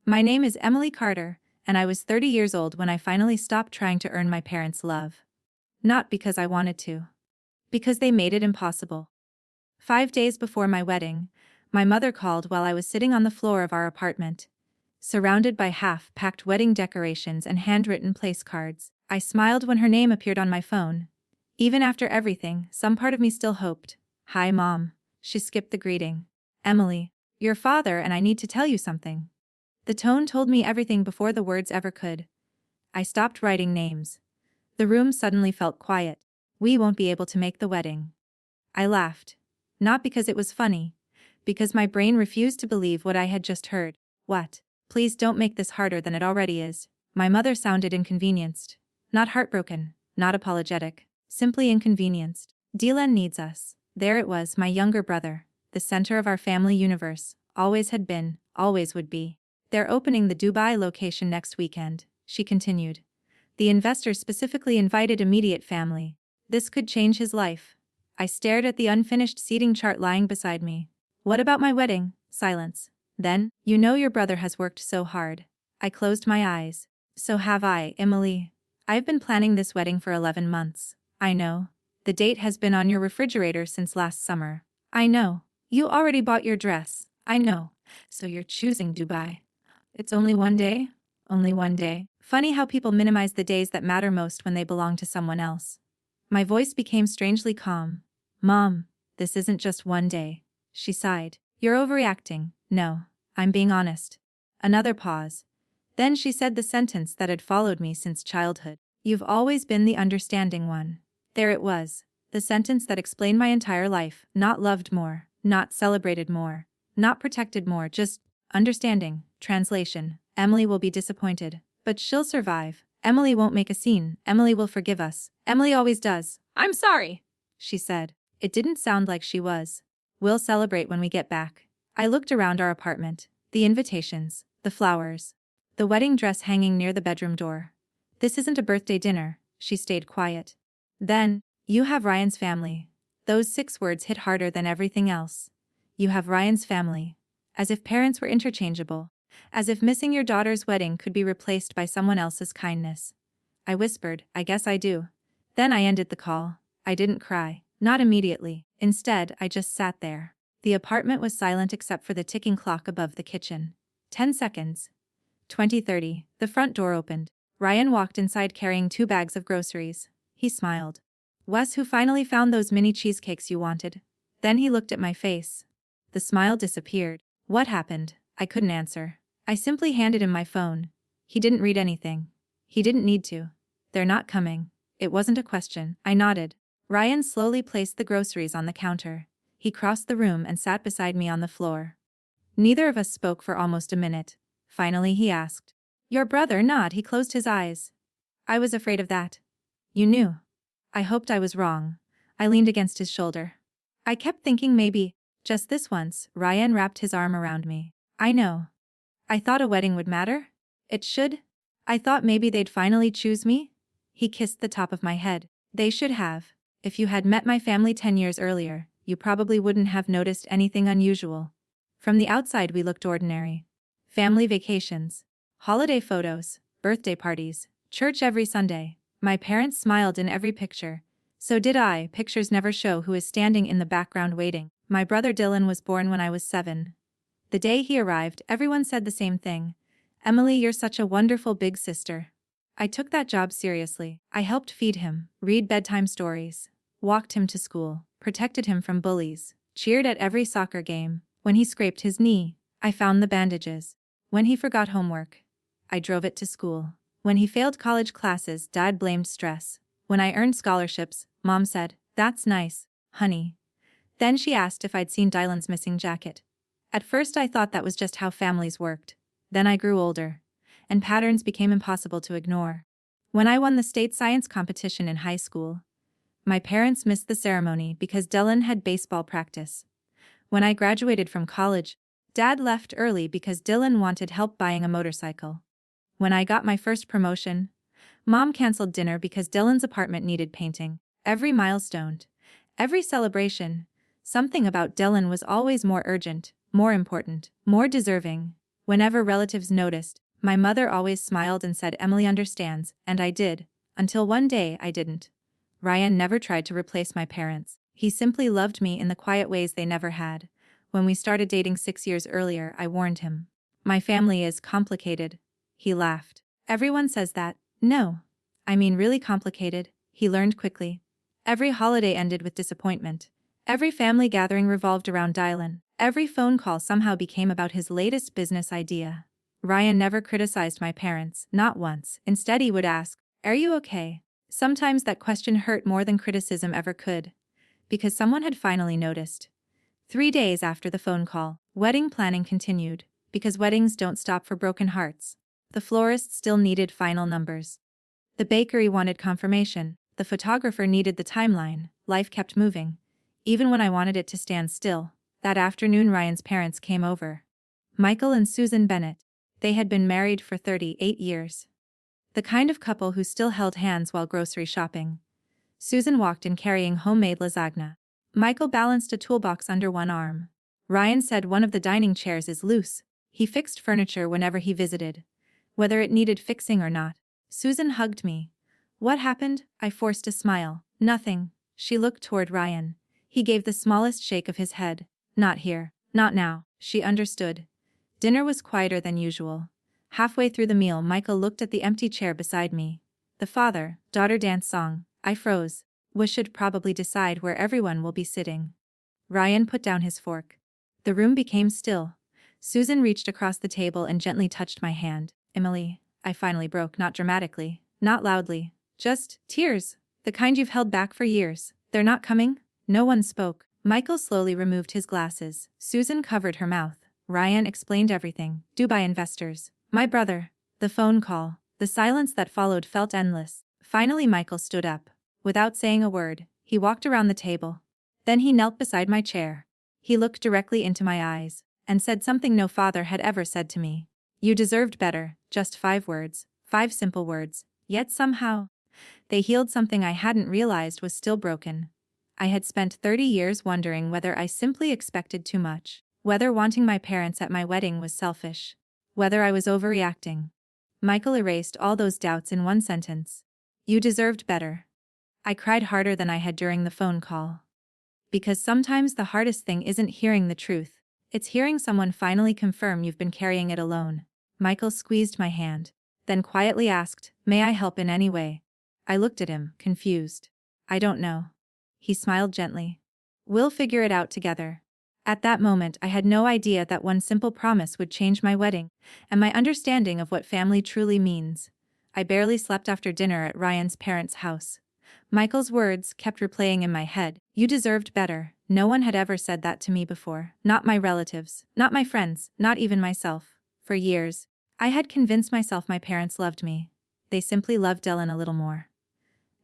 My name is Emily Carter, and I was 30 years old when I finally stopped trying to earn my parents' love. Not because I wanted to. Because they made it impossible. 5 days before my wedding, my mother called while I was sitting on the floor of our apartment. Surrounded by half-packed wedding decorations and handwritten place cards, I smiled when her name appeared on my phone. Even after everything, some part of me still hoped. "Hi, Mom." She skipped the greeting. "Emily, your father and I need to tell you something." The tone told me everything before the words ever could. I stopped writing names. The room suddenly felt quiet. "We won't be able to make the wedding." I laughed. Not because it was funny. Because my brain refused to believe what I had just heard. "What? Please don't make this harder than it already is." My mother sounded inconvenienced. Not heartbroken, not apologetic. Simply inconvenienced. "Dylan needs us." There it was, my younger brother. The center of our family universe. Always had been, always would be. "They're opening the Dubai location next weekend," she continued. "The investors specifically invited immediate family. This could change his life." I stared at the unfinished seating chart lying beside me. "What about my wedding?" Silence. Then, "You know your brother has worked so hard." I closed my eyes. "So have I, Emily. I've been planning this wedding for 11 months. I know. The date has been on your refrigerator since last summer. I know. You already bought your dress. I know. So you're choosing Dubai. It's only one day? Only one day." Funny how people minimize the days that matter most when they belong to someone else. My voice became strangely calm. "Mom, this isn't just one day." She sighed. "You're overreacting." "No, I'm being honest." Another pause. Then she said the sentence that had followed me since childhood. "You've always been the understanding one." There it was. The sentence that explained my entire life. Not loved more, not celebrated more, not protected more, just understanding. Translation: Emily will be disappointed, but she'll survive. Emily won't make a scene. Emily will forgive us. Emily always does. "I'm sorry," she said. It didn't sound like she was. "We'll celebrate when we get back." I looked around our apartment. The invitations, the flowers, the wedding dress hanging near the bedroom door. "This isn't a birthday dinner," she stayed quiet. Then, "You have Ryan's family." Those 6 words hit harder than everything else. You have Ryan's family. As if parents were interchangeable. As if missing your daughter's wedding could be replaced by someone else's kindness. I whispered, "I guess I do." Then I ended the call. I didn't cry. Not immediately. Instead, I just sat there. The apartment was silent except for the ticking clock above the kitchen. 10 seconds. 20:30. The front door opened. Ryan walked inside carrying 2 bags of groceries. He smiled. "Wes, who finally found those mini cheesecakes you wanted?" Then he looked at my face. The smile disappeared. "What happened?" I couldn't answer. I simply handed him my phone. He didn't read anything. He didn't need to. "They're not coming." It wasn't a question. I nodded. Ryan slowly placed the groceries on the counter. He crossed the room and sat beside me on the floor. Neither of us spoke for almost a minute. Finally he asked, "Your brother not?" He closed his eyes. "I was afraid of that." "You knew?" I hoped I was wrong. I leaned against his shoulder. "I kept thinking maybe, just this once." Ryan wrapped his arm around me. "I know. I thought a wedding would matter. It should. I thought maybe they'd finally choose me." He kissed the top of my head. "They should have. If you had met my family 10 years earlier, you probably wouldn't have noticed anything unusual. From the outside we looked ordinary. Family vacations, holiday photos, birthday parties, church every Sunday. My parents smiled in every picture. So did I. Pictures never show who is standing in the background waiting. My brother Dylan was born when I was 7. The day he arrived, everyone said the same thing. "Emily, you're such a wonderful big sister." I took that job seriously. I helped feed him, read bedtime stories, walked him to school, protected him from bullies, cheered at every soccer game. When he scraped his knee, I found the bandages. When he forgot homework, I drove it to school. When he failed college classes, Dad blamed stress. When I earned scholarships, Mom said, "That's nice, honey." Then she asked if I'd seen Dylan's missing jacket. At first I thought that was just how families worked. Then I grew older, and patterns became impossible to ignore. When I won the state science competition in high school, my parents missed the ceremony because Dylan had baseball practice. When I graduated from college, Dad left early because Dylan wanted help buying a motorcycle. When I got my first promotion, Mom canceled dinner because Dylan's apartment needed painting. Every milestone, every celebration, something about Dylan was always more urgent, more important, more deserving. Whenever relatives noticed, my mother always smiled and said Emily understands, and I did, until one day I didn't. Ryan never tried to replace my parents. He simply loved me in the quiet ways they never had. When we started dating 6 years earlier, I warned him. My family is complicated. He laughed. Everyone says that. No. I mean really complicated, he learned quickly. Every holiday ended with disappointment. Every family gathering revolved around Dylan. Every phone call somehow became about his latest business idea. Ryan never criticized my parents, not once. Instead he would ask, "Are you okay?" Sometimes that question hurt more than criticism ever could. Because someone had finally noticed. 3 days after the phone call, wedding planning continued. Because weddings don't stop for broken hearts. The florist still needed final numbers. The bakery wanted confirmation. The photographer needed the timeline. Life kept moving. Even when I wanted it to stand still. That afternoon Ryan's parents came over. Michael and Susan Bennett. They had been married for 38 years. The kind of couple who still held hands while grocery shopping. Susan walked in carrying homemade lasagna. Michael balanced a toolbox under one arm. Ryan said one of the dining chairs is loose. He fixed furniture whenever he visited. Whether it needed fixing or not. Susan hugged me. What happened? I forced a smile. Nothing. She looked toward Ryan. He gave the smallest shake of his head. Not here. Not now. She understood. Dinner was quieter than usual. Halfway through the meal, Michael looked at the empty chair beside me. The father-daughter dance song. I froze. We should probably decide where everyone will be sitting. Ryan put down his fork. The room became still. Susan reached across the table and gently touched my hand. Emily, I finally broke, not dramatically, not loudly. Just tears. The kind you've held back for years. They're not coming? No one spoke. Michael slowly removed his glasses. Susan covered her mouth. Ryan explained everything. Dubai investors. My brother. The phone call. The silence that followed felt endless. Finally Michael stood up. Without saying a word, he walked around the table. Then he knelt beside my chair. He looked directly into my eyes, and said something no father had ever said to me. You deserved better. Just 5 words. 5 simple words. Yet somehow, they healed something I hadn't realized was still broken. I had spent 30 years wondering whether I simply expected too much. Whether wanting my parents at my wedding was selfish. Whether I was overreacting. Michael erased all those doubts in one sentence. You deserved better. I cried harder than I had during the phone call. Because sometimes the hardest thing isn't hearing the truth. It's hearing someone finally confirm you've been carrying it alone. Michael squeezed my hand. Then quietly asked, "May I help in any way?" I looked at him, confused. I don't know. He smiled gently. We'll figure it out together. At that moment I had no idea that one simple promise would change my wedding, and my understanding of what family truly means. I barely slept after dinner at Ryan's parents' house. Michael's words kept replaying in my head. You deserved better. No one had ever said that to me before. Not my relatives, not my friends, not even myself. For years, I had convinced myself my parents loved me. They simply loved Dylan a little more.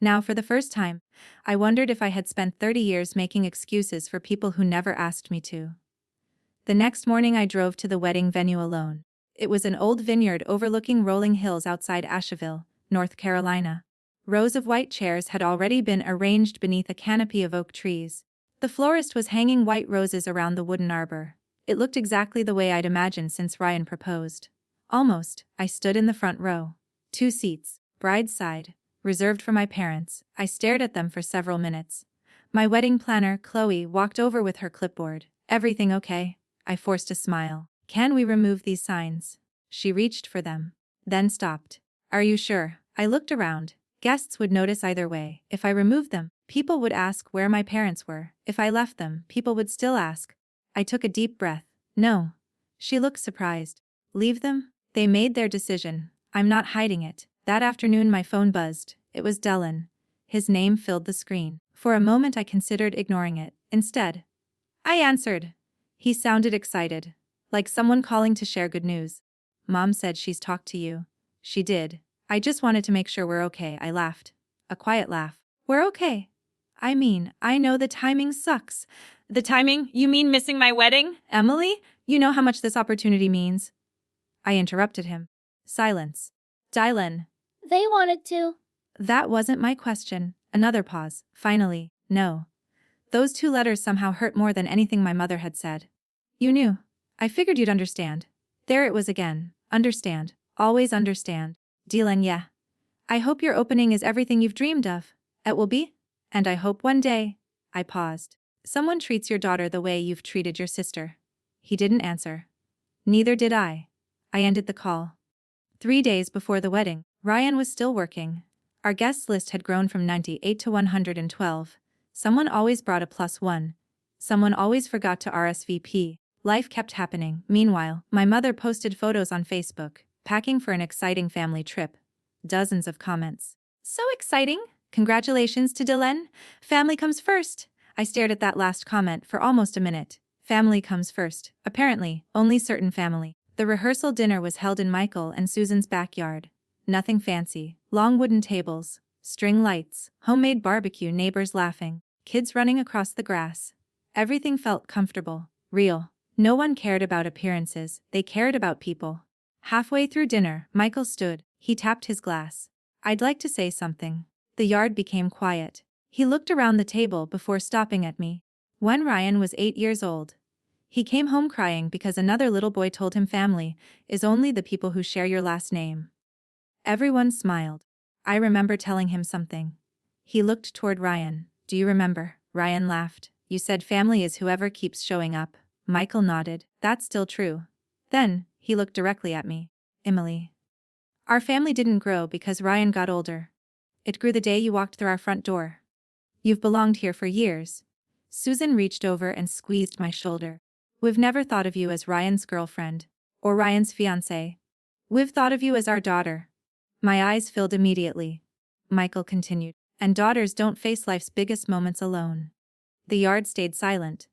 Now, for the first time, I wondered if I had spent 30 years making excuses for people who never asked me to. The next morning I drove to the wedding venue alone. It was an old vineyard overlooking rolling hills outside Asheville, North Carolina. Rows of white chairs had already been arranged beneath a canopy of oak trees. The florist was hanging white roses around the wooden arbor. It looked exactly the way I'd imagined since Ryan proposed. Almost, I stood in the front row. 2 seats, bride's side, reserved for my parents. I stared at them for several minutes. My wedding planner, Chloe, walked over with her clipboard. Everything okay? I forced a smile. Can we remove these signs? She reached for them, then stopped. Are you sure? I looked around. Guests would notice either way. If I removed them, people would ask where my parents were. If I left them, people would still ask. I took a deep breath. No. She looked surprised. Leave them? They made their decision. I'm not hiding it. That afternoon my phone buzzed. It was Dylan. His name filled the screen. For a moment I considered ignoring it. Instead, I answered. He sounded excited. Like someone calling to share good news. Mom said she's talked to you. She did. I just wanted to make sure we're okay. I laughed. A quiet laugh. We're okay. I mean, I know the timing sucks. The timing? You mean missing my wedding? Emily, you know how much this opportunity means. I interrupted him. Silence. Dylan. They wanted to. That wasn't my question. Another pause. Finally, no. Those 2 letters somehow hurt more than anything my mother had said. You knew. I figured you'd understand. There it was again. Understand. Always understand. Dylan, yeah. I hope your opening is everything you've dreamed of. It will be. And I hope one day. I paused. Someone treats your daughter the way you've treated your sister. He didn't answer. Neither did I. I ended the call. 3 days before the wedding, Ryan was still working. Our guest list had grown from 98 to 112. Someone always brought a +1. Someone always forgot to RSVP. Life kept happening. Meanwhile, my mother posted photos on Facebook, packing for an exciting family trip. Dozens of comments. So exciting! Congratulations to Dylan. Family comes first. I stared at that last comment for almost a minute. Family comes first. Apparently, only certain family. The rehearsal dinner was held in Michael and Susan's backyard. Nothing fancy. Long wooden tables, string lights, homemade barbecue, neighbors laughing, kids running across the grass. Everything felt comfortable, real. No one cared about appearances, they cared about people. Halfway through dinner, Michael stood. He tapped his glass. I'd like to say something. The yard became quiet. He looked around the table before stopping at me. When Ryan was 8 years old, he came home crying because another little boy told him family is only the people who share your last name. Everyone smiled. I remember telling him something. He looked toward Ryan. Do you remember? Ryan laughed. You said family is whoever keeps showing up. Michael nodded. That's still true. Then, he looked directly at me. Emily. Our family didn't grow because Ryan got older. It grew the day you walked through our front door. You've belonged here for years. Susan reached over and squeezed my shoulder. We've never thought of you as Ryan's girlfriend. Or Ryan's fiancée. We've thought of you as our daughter. My eyes filled immediately. Michael continued. And daughters don't face life's biggest moments alone. The yard stayed silent.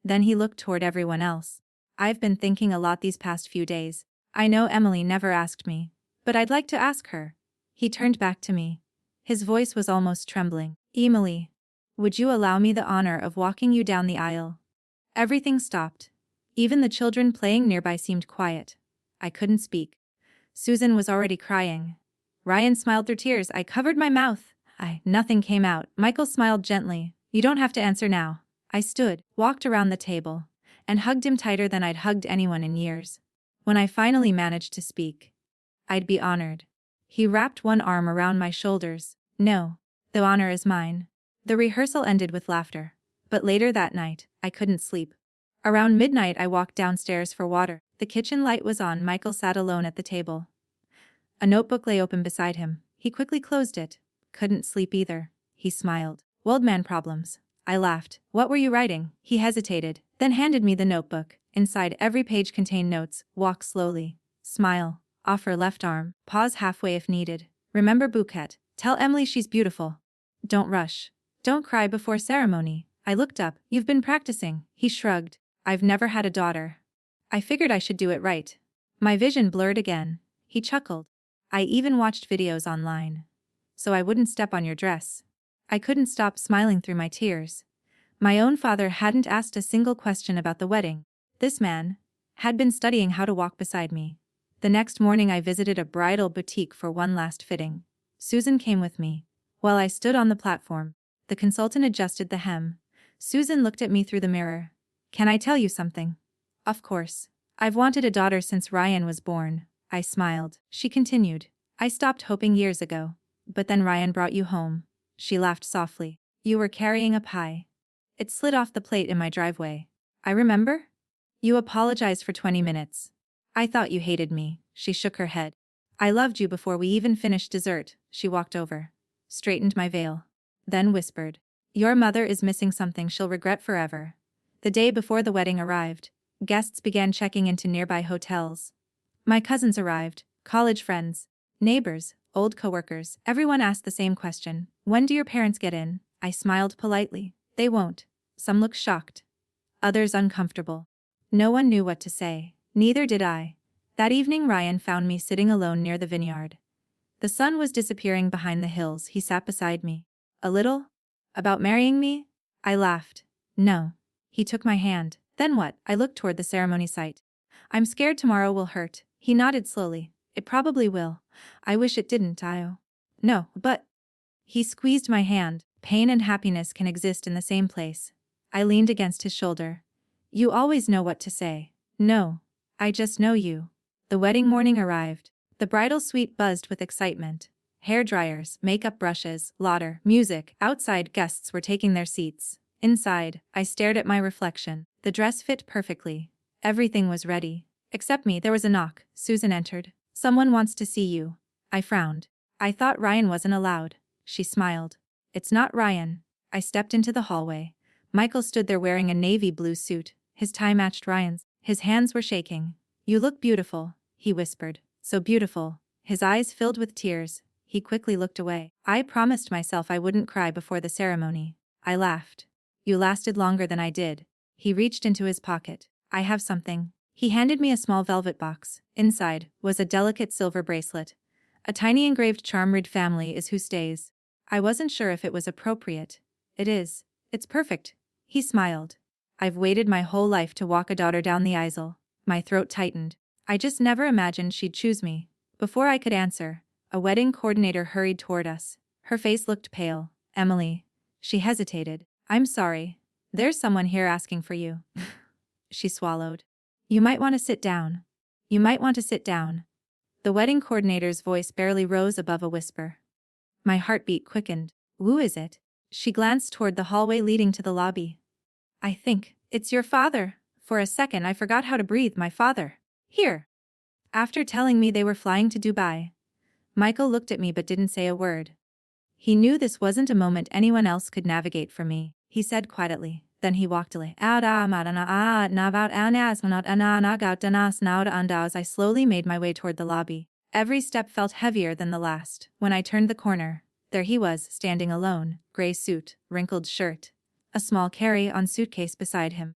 Then he looked toward everyone else. I've been thinking a lot these past few days. I know Emily never asked me, but I'd like to ask her. He turned back to me. His voice was almost trembling. Emily, would you allow me the honor of walking you down the aisle? Everything stopped. Even the children playing nearby seemed quiet. I couldn't speak. Susan was already crying. Ryan smiled through tears. I covered my mouth. Nothing came out. Michael smiled gently. You don't have to answer now. I stood, walked around the table, and hugged him tighter than I'd hugged anyone in years. When I finally managed to speak, I'd be honored. He wrapped one arm around my shoulders. No, the honor is mine. The rehearsal ended with laughter. But later that night, I couldn't sleep. Around midnight I walked downstairs for water. The kitchen light was on. Michael sat alone at the table. A notebook lay open beside him. He quickly closed it. Couldn't sleep either. He smiled. Old man problems. I laughed. What were you writing? He hesitated, then handed me the notebook. Inside every page contained notes. Walk slowly. Smile. Offer left arm. Pause halfway if needed. Remember bouquet. Tell Emily she's beautiful. Don't rush. Don't cry before ceremony. I looked up. You've been practicing. He shrugged. I've never had a daughter. I figured I should do it right. My vision blurred again. He chuckled. I even watched videos online. So I wouldn't step on your dress. I couldn't stop smiling through my tears. My own father hadn't asked a single question about the wedding. This man had been studying how to walk beside me. The next morning I visited a bridal boutique for one last fitting. Susan came with me. While I stood on the platform, the consultant adjusted the hem. Susan looked at me through the mirror. Can I tell you something? Of course. I've wanted a daughter since Ryan was born. I smiled. She continued. I stopped hoping years ago. But then Ryan brought you home. She laughed softly. You were carrying a pie. It slid off the plate in my driveway. I remember? You apologized for 20 minutes. I thought you hated me. She shook her head. I loved you before we even finished dessert. She walked over, straightened my veil, then whispered. Your mother is missing something she'll regret forever. The day before the wedding arrived, guests began checking into nearby hotels. My cousins arrived, college friends, neighbors, old coworkers. Everyone asked the same question. When do your parents get in? I smiled politely. They won't. Some looked shocked. Others uncomfortable. No one knew what to say. Neither did I. That evening Ryan found me sitting alone near the vineyard. The sun was disappearing behind the hills. He sat beside me. A little? About marrying me? I laughed. No. He took my hand. Then what? I looked toward the ceremony site. I'm scared tomorrow will hurt. He nodded slowly. It probably will. I wish it didn't, No, but... He squeezed my hand. Pain and happiness can exist in the same place. I leaned against his shoulder. You always know what to say. No. I just know you. The wedding morning arrived. The bridal suite buzzed with excitement. Hair dryers, makeup brushes, lauder, music. Outside, guests were taking their seats. Inside, I stared at my reflection. The dress fit perfectly. Everything was ready. Except me. There was a knock. Susan entered. "Someone wants to see you." I frowned. "I thought Ryan wasn't allowed." She smiled. "It's not Ryan." I stepped into the hallway. Michael stood there wearing a navy blue suit. His tie matched Ryan's. His hands were shaking. "You look beautiful," he whispered. "So beautiful." His eyes filled with tears. He quickly looked away. I promised myself I wouldn't cry before the ceremony. I laughed. "You lasted longer than I did." He reached into his pocket. "I have something." He handed me a small velvet box. Inside was a delicate silver bracelet. A tiny engraved charm read, "Family is who stays." I wasn't sure if it was appropriate. "It is. It's perfect." He smiled. "I've waited my whole life to walk a daughter down the aisle." My throat tightened. I just never imagined she'd choose me. Before I could answer, a wedding coordinator hurried toward us. Her face looked pale. "Emily." She hesitated. "I'm sorry. There's someone here asking for you." She swallowed. "You might want to sit down." "You might want to sit down." The wedding coordinator's voice barely rose above a whisper. My heartbeat quickened. "Who is it?" She glanced toward the hallway leading to the lobby. "I think it's your father." For a second I forgot how to breathe. "My father. Here." After telling me they were flying to Dubai. Michael looked at me but didn't say a word. He knew this wasn't a moment anyone else could navigate for me. He said quietly. Then he walked away. As I slowly made my way toward the lobby. Every step felt heavier than the last. When I turned the corner, there he was, standing alone, gray suit, wrinkled shirt, a small carry-on suitcase beside him.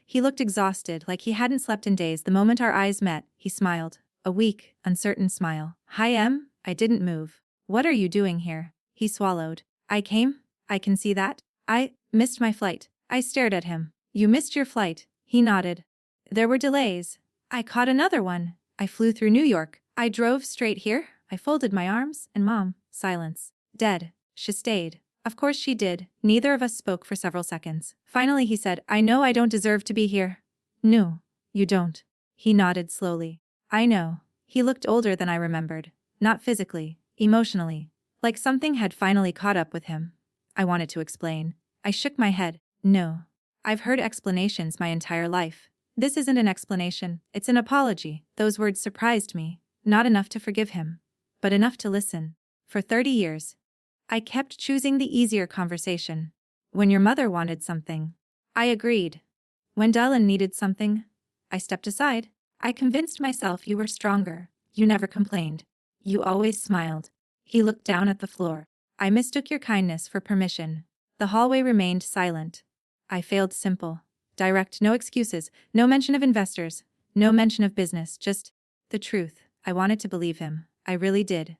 He looked exhausted, like he hadn't slept in days. The moment our eyes met, he smiled. A weak, uncertain smile. "Hi, Em." I didn't move. "What are you doing here?" He swallowed. "I came. I can see that. I missed my flight." I stared at him. "You missed your flight?" He nodded. "There were delays." "I caught another one. I flew through New York. I drove straight here." I folded my arms, and Mom, silence. "Dead. She stayed." Of course she did. Neither of us spoke for several seconds. Finally he said, "I know I don't deserve to be here." "No, you don't." He nodded slowly. "I know." He looked older than I remembered. Not physically, emotionally. Like something had finally caught up with him. I wanted to explain. I shook my head. "No. I've heard explanations my entire life. This isn't an explanation, it's an apology." Those words surprised me. Not enough to forgive him, but enough to listen. For 30 years. I kept choosing the easier conversation. When your mother wanted something, I agreed. When Dylan needed something, I stepped aside. I convinced myself you were stronger. You never complained. You always smiled. He looked down at the floor. I mistook your kindness for permission. The hallway remained silent. I failed. Simple. Direct. No excuses. No mention of investors. No mention of business. Just the truth. I wanted to believe him. I really did.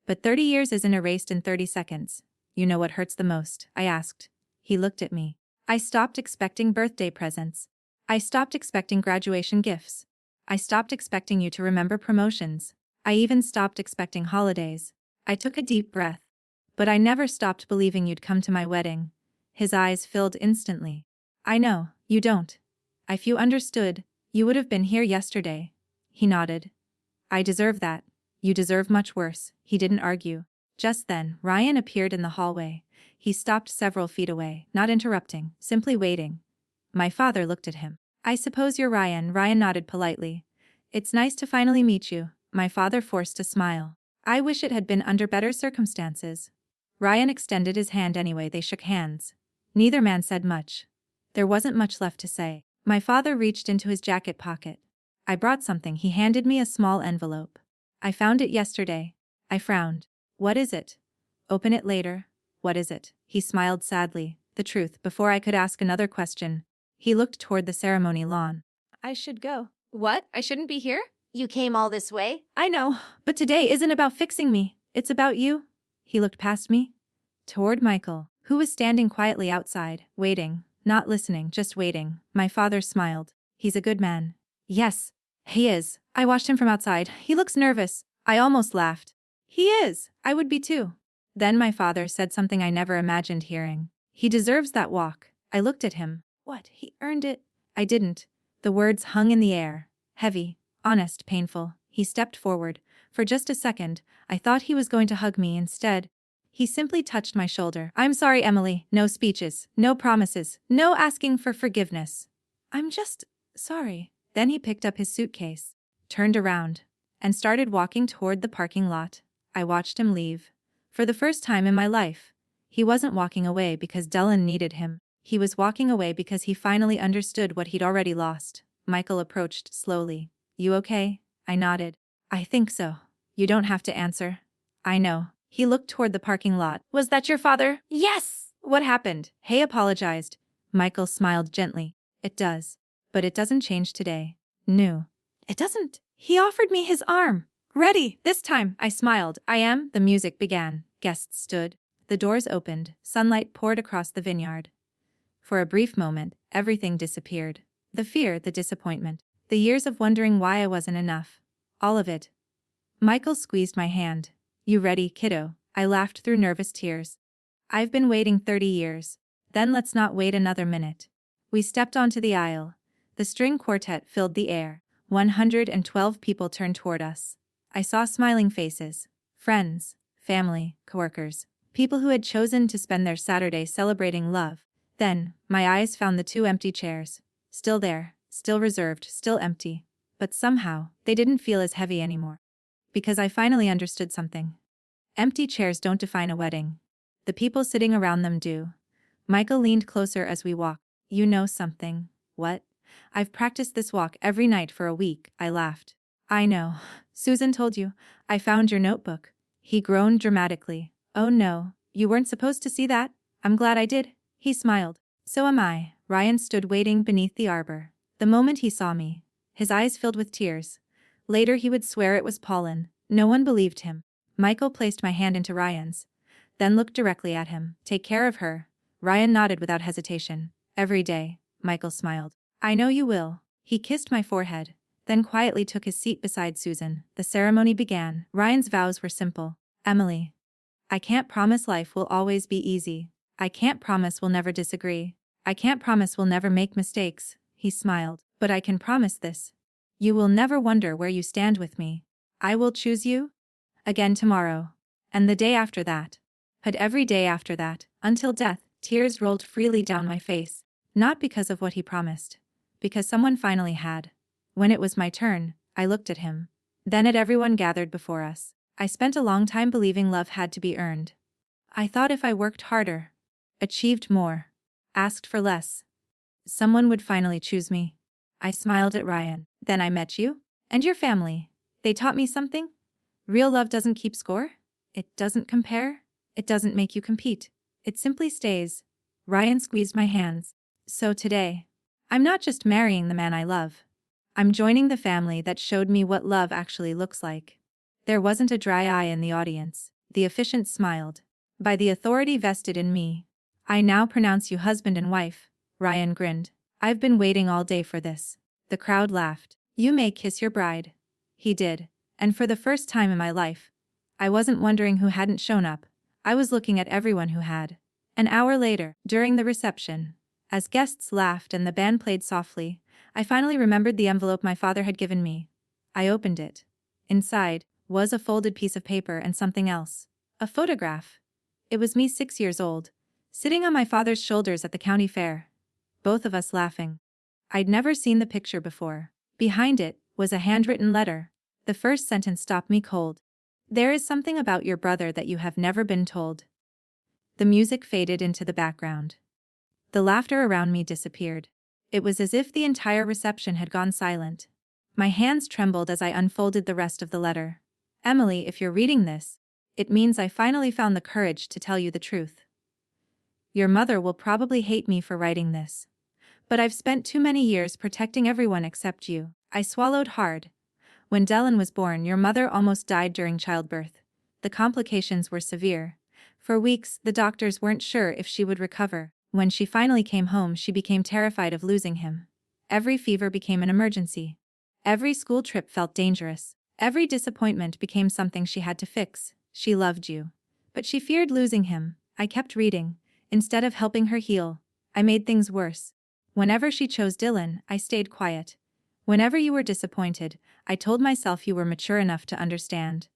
But 30 years isn't erased in 30 seconds. "You know what hurts the most?" I asked. He looked at me. I stopped expecting birthday presents. I stopped expecting graduation gifts. I stopped expecting you to remember promotions. I even stopped expecting holidays. I took a deep breath. "But I never stopped believing you'd come to my wedding." His eyes filled instantly. "I know, you don't. If you understood, you would have been here yesterday." He nodded. "I deserve that. You deserve much worse." He didn't argue. Just then, Ryan appeared in the hallway. He stopped several feet away, not interrupting, simply waiting. My father looked at him. "I suppose you're Ryan." Ryan nodded politely. "It's nice to finally meet you." My father forced a smile. "I wish it had been under better circumstances." Ryan extended his hand anyway. They shook hands. Neither man said much. There wasn't much left to say. My father reached into his jacket pocket. "I brought something." He handed me a small envelope. "I found it yesterday." I frowned. "What is it?" "Open it later." "What is it?" He smiled sadly. "The truth." Before I could ask another question, he looked toward the ceremony lawn. "I should go." "What? I shouldn't be here?" You came all this way? "I know, but today isn't about fixing me. It's about you." He looked past me, toward Michael, who was standing quietly outside, waiting, not listening, just waiting. My father smiled. "He's a good man." "Yes, he is. I watched him from outside. He looks nervous." I almost laughed. "He is. I would be too." Then my father said something I never imagined hearing. "He deserves that walk." I looked at him. "What? He earned it?" I didn't. The words hung in the air. Heavy, honest, painful. He stepped forward. For just a second, I thought he was going to hug me instead. He simply touched my shoulder. "I'm sorry, Emily. No speeches, no promises, no asking for forgiveness. I'm just sorry." Then he picked up his suitcase, turned around, and started walking toward the parking lot. I watched him leave. For the first time in my life, he wasn't walking away because Dylan needed him. He was walking away because he finally understood what he'd already lost. Michael approached slowly. "You okay?" I nodded. "I think so. You don't have to answer." "I know." He looked toward the parking lot. "Was that your father?" "Yes!" "What happened?" Hay apologized. Michael smiled gently. "It does. But it doesn't change today." "No. It doesn't." He offered me his arm. "Ready, this time." I smiled. "I am." The music began. Guests stood. The doors opened. Sunlight poured across the vineyard. For a brief moment, everything disappeared. The fear, the disappointment, the years of wondering why I wasn't enough. All of it. Michael squeezed my hand. "You ready, kiddo?" I laughed through nervous tears. "I've been waiting 30 years. Then let's not wait another minute." We stepped onto the aisle. The string quartet filled the air. 112 people turned toward us. I saw smiling faces. Friends, family, coworkers. People who had chosen to spend their Saturday celebrating love. Then, my eyes found the 2 empty chairs. Still there, still reserved, still empty. But somehow, they didn't feel as heavy anymore. Because I finally understood something. Empty chairs don't define a wedding. The people sitting around them do. Michael leaned closer as we walked. "You know something." "What?" "I've practiced this walk every night for a week." I laughed. "I know. Susan told you. I found your notebook." He groaned dramatically. "Oh no, you weren't supposed to see that." "I'm glad I did." He smiled. "So am I." Ryan stood waiting beneath the arbor. The moment he saw me, his eyes filled with tears. Later he would swear it was pollen. No one believed him. Michael placed my hand into Ryan's, then looked directly at him. "Take care of her." Ryan nodded without hesitation. "Every day." Michael smiled. "I know you will." He kissed my forehead, then quietly took his seat beside Susan. The ceremony began. Ryan's vows were simple. "Emily, I can't promise life will always be easy. I can't promise we'll never disagree. I can't promise we'll never make mistakes." He smiled. "But I can promise this. You will never wonder where you stand with me. I will choose you again tomorrow. And the day after that. But every day after that, until death." Tears rolled freely down my face. Not because of what he promised. Because someone finally had. When it was my turn, I looked at him. Then at everyone gathered before us. I spent a long time believing love had to be earned. I thought if I worked harder, achieved more, asked for less, someone would finally choose me. I smiled at Ryan. "Then I met you? And your family. They taught me something? Real love doesn't keep score. It doesn't compare. It doesn't make you compete. It simply stays." Ryan squeezed my hands. "So today, I'm not just marrying the man I love. I'm joining the family that showed me what love actually looks like." There wasn't a dry eye in the audience. The officiant smiled. "By the authority vested in me, I now pronounce you husband and wife." Ryan grinned. "I've been waiting all day for this." The crowd laughed. "You may kiss your bride." He did. And for the first time in my life, I wasn't wondering who hadn't shown up. I was looking at everyone who had. An hour later, during the reception, as guests laughed and the band played softly, I finally remembered the envelope my father had given me. I opened it. Inside was a folded piece of paper and something else. A photograph. It was me 6 years old, sitting on my father's shoulders at the county fair. Both of us laughing. I'd never seen the picture before. Behind it was a handwritten letter. The first sentence stopped me cold. "There is something about your brother that you have never been told." The music faded into the background. The laughter around me disappeared. It was as if the entire reception had gone silent. My hands trembled as I unfolded the rest of the letter. "Emily, if you're reading this, it means I finally found the courage to tell you the truth. Your mother will probably hate me for writing this. But I've spent too many years protecting everyone except you." I swallowed hard. "When Dylan was born, your mother almost died during childbirth. The complications were severe. For weeks, the doctors weren't sure if she would recover. When she finally came home, she became terrified of losing him. Every fever became an emergency. Every school trip felt dangerous. Every disappointment became something she had to fix. She loved you. But she feared losing him." I kept reading. Instead of helping her heal, I made things worse. Whenever she chose Dylan, I stayed quiet. Whenever you were disappointed, I told myself you were mature enough to understand.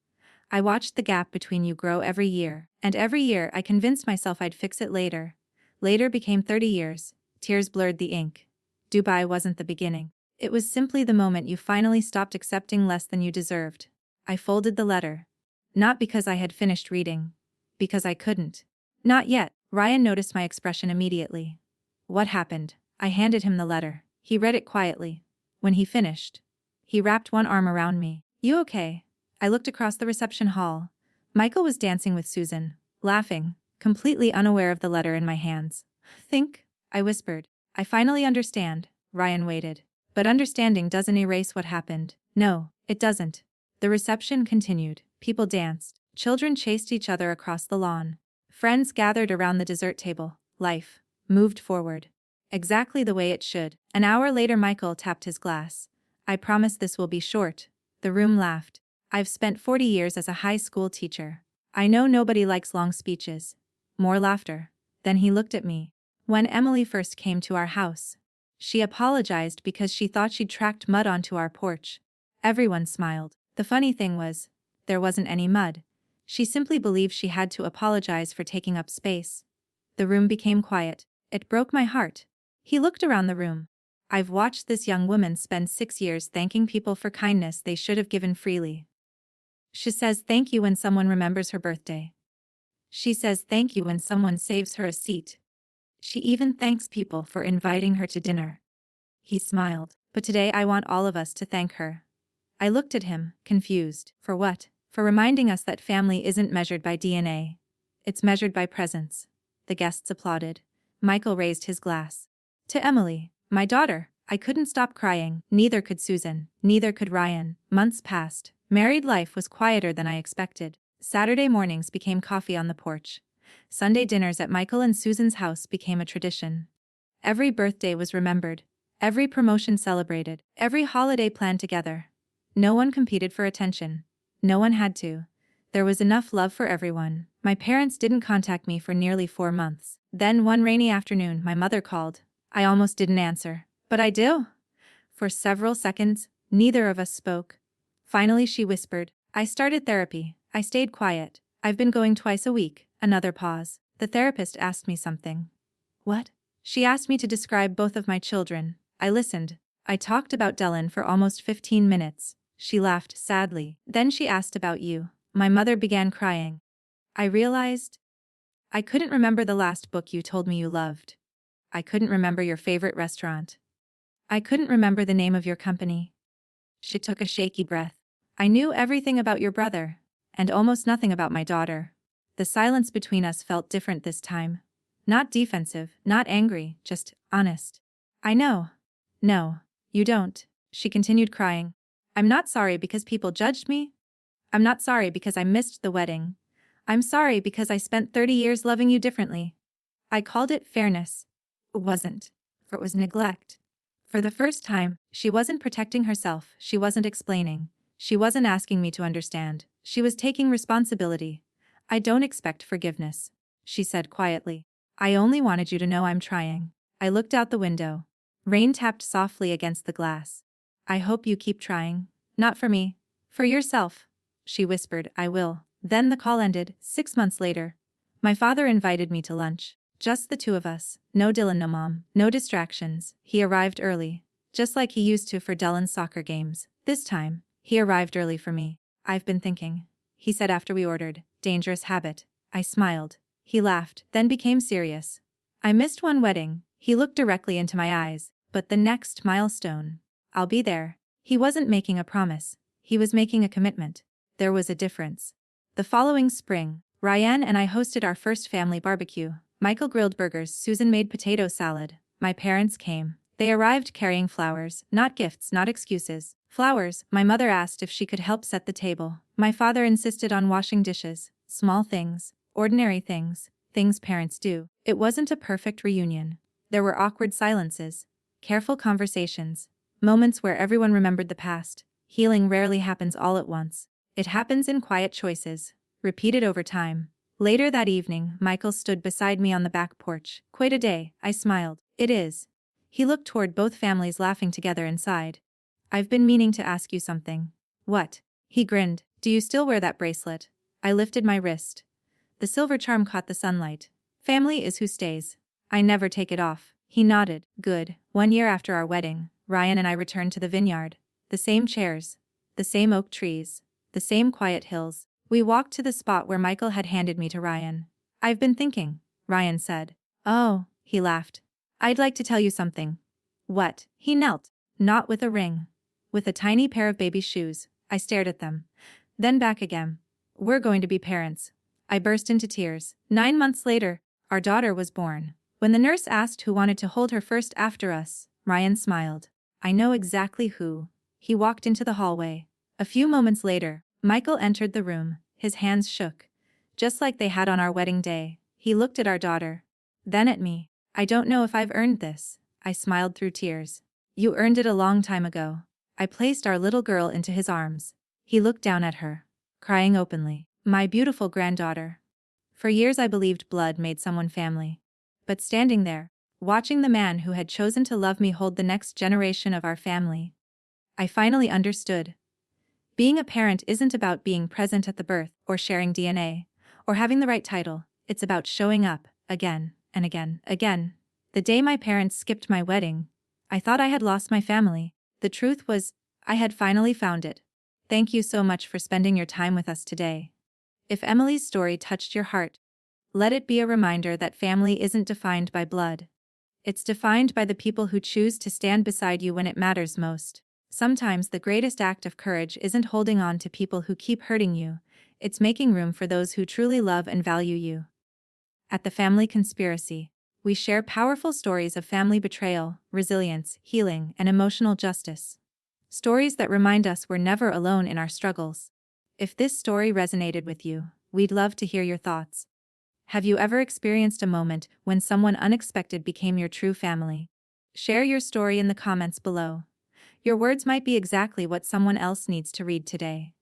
I watched the gap between you grow every year, and every year I convinced myself I'd fix it later. Later became 30 years. Tears blurred the ink. Dubai wasn't the beginning. It was simply the moment you finally stopped accepting less than you deserved. I folded the letter. Not because I had finished reading. Because I couldn't. Not yet. Ryan noticed my expression immediately. What happened? I handed him the letter. He read it quietly. When he finished, he wrapped one arm around me. You okay? I looked across the reception hall. Michael was dancing with Susan, laughing, completely unaware of the letter in my hands. Think? I whispered. I finally understand. Ryan waited. But understanding doesn't erase what happened. No, it doesn't. The reception continued. People danced. Children chased each other across the lawn. Friends gathered around the dessert table. Life moved forward. Exactly the way it should. An hour later, Michael tapped his glass. I promise this will be short. The room laughed. I've spent 40 years as a high school teacher. I know nobody likes long speeches. More laughter. Then he looked at me. When Emily first came to our house, she apologized because she thought she'd tracked mud onto our porch. Everyone smiled. The funny thing was, there wasn't any mud. She simply believed she had to apologize for taking up space. The room became quiet. It broke my heart. He looked around the room. I've watched this young woman spend 6 years thanking people for kindness they should have given freely. She says thank you when someone remembers her birthday. She says thank you when someone saves her a seat. She even thanks people for inviting her to dinner. He smiled. But today I want all of us to thank her. I looked at him, confused. For what? For reminding us that family isn't measured by DNA. It's measured by presence. The guests applauded. Michael raised his glass. To Emily, my daughter. I couldn't stop crying. Neither could Susan. Neither could Ryan. Months passed. Married life was quieter than I expected. Saturday mornings became coffee on the porch. Sunday dinners at Michael and Susan's house became a tradition. Every birthday was remembered. Every promotion celebrated. Every holiday planned together. No one competed for attention. No one had to. There was enough love for everyone. My parents didn't contact me for nearly 4 months. Then one rainy afternoon, my mother called. I almost didn't answer. But I do. For several seconds, neither of us spoke. Finally she whispered, I started therapy. I stayed quiet. I've been going twice a week. Another pause. The therapist asked me something. What? She asked me to describe both of my children. I listened. I talked about Dylan for almost 15 minutes. She laughed sadly. Then she asked about you. My mother began crying. I realized I couldn't remember the last book you told me you loved. I couldn't remember your favorite restaurant. I couldn't remember the name of your company. She took a shaky breath. I knew everything about your brother, and almost nothing about my daughter. The silence between us felt different this time. Not defensive, not angry, just honest. I know. No, you don't. She continued crying. I'm not sorry because people judged me. I'm not sorry because I missed the wedding. I'm sorry because I spent 30 years loving you differently. I called it fairness. It wasn't. For it was neglect. For the first time, she wasn't protecting herself, she wasn't explaining. She wasn't asking me to understand. She was taking responsibility. I don't expect forgiveness, she said quietly. I only wanted you to know I'm trying. I looked out the window. Rain tapped softly against the glass. I hope you keep trying. Not for me. For yourself. She whispered, I will. Then the call ended. 6 months later. My father invited me to lunch. Just the two of us. No Dylan, no mom. No distractions. He arrived early. Just like he used to for Dylan's soccer games. This time, he arrived early for me. I've been thinking, he said after we ordered. Dangerous habit. I smiled. He laughed, then became serious. I missed one wedding. He looked directly into my eyes. But the next milestone. I'll be there. He wasn't making a promise. He was making a commitment. There was a difference. The following spring, Ryan and I hosted our first family barbecue. Michael grilled burgers, Susan made potato salad. My parents came. They arrived carrying flowers, not gifts, not excuses. Flowers. My mother asked if she could help set the table. My father insisted on washing dishes. Small things, ordinary things, things parents do. It wasn't a perfect reunion. There were awkward silences, careful conversations, moments where everyone remembered the past. Healing rarely happens all at once. It happens in quiet choices, repeated over time. Later that evening, Michael stood beside me on the back porch. Quite a day, I smiled. It is. He looked toward both families laughing together inside. I've been meaning to ask you something. What? He grinned. Do you still wear that bracelet? I lifted my wrist. The silver charm caught the sunlight. Family is who stays. I never take it off. He nodded. Good. 1 year after our wedding, Ryan and I returned to the vineyard. The same chairs. The same oak trees. The same quiet hills. We walked to the spot where Michael had handed me to Ryan. I've been thinking, Ryan said. Oh, he laughed. I'd like to tell you something. What? He knelt. Not with a ring. With a tiny pair of baby shoes. I stared at them. Then back again. We're going to be parents. I burst into tears. 9 months later, our daughter was born. When the nurse asked who wanted to hold her first after us, Ryan smiled. I know exactly who. He walked into the hallway. A few moments later, Michael entered the room. His hands shook. Just like they had on our wedding day. He looked at our daughter. Then at me. I don't know if I've earned this. I smiled through tears. You earned it a long time ago. I placed our little girl into his arms. He looked down at her, crying openly. My beautiful granddaughter. For years I believed blood made someone family. But standing there, watching the man who had chosen to love me hold the next generation of our family, I finally understood. Being a parent isn't about being present at the birth, or sharing DNA, or having the right title. It's about showing up, again, and again, again. The day my parents skipped my wedding, I thought I had lost my family. The truth was, I had finally found it. Thank you so much for spending your time with us today. If Emily's story touched your heart, let it be a reminder that family isn't defined by blood. It's defined by the people who choose to stand beside you when it matters most. Sometimes the greatest act of courage isn't holding on to people who keep hurting you, it's making room for those who truly love and value you. At the Family Conspiracy, we share powerful stories of family betrayal, resilience, healing, and emotional justice. Stories that remind us we're never alone in our struggles. If this story resonated with you, we'd love to hear your thoughts. Have you ever experienced a moment when someone unexpected became your true family? Share your story in the comments below. Your words might be exactly what someone else needs to read today.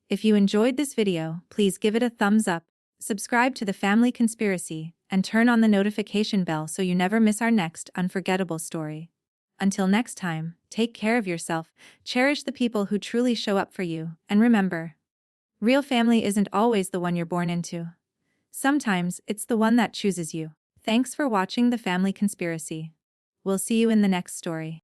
If you enjoyed this video, please give it a thumbs up, subscribe to the Family Conspiracy, and turn on the notification bell so you never miss our next unforgettable story. Until next time, take care of yourself, cherish the people who truly show up for you, and remember, real family isn't always the one you're born into. Sometimes it's the one that chooses you. Thanks for watching The Family Conspiracy. We'll see you in the next story.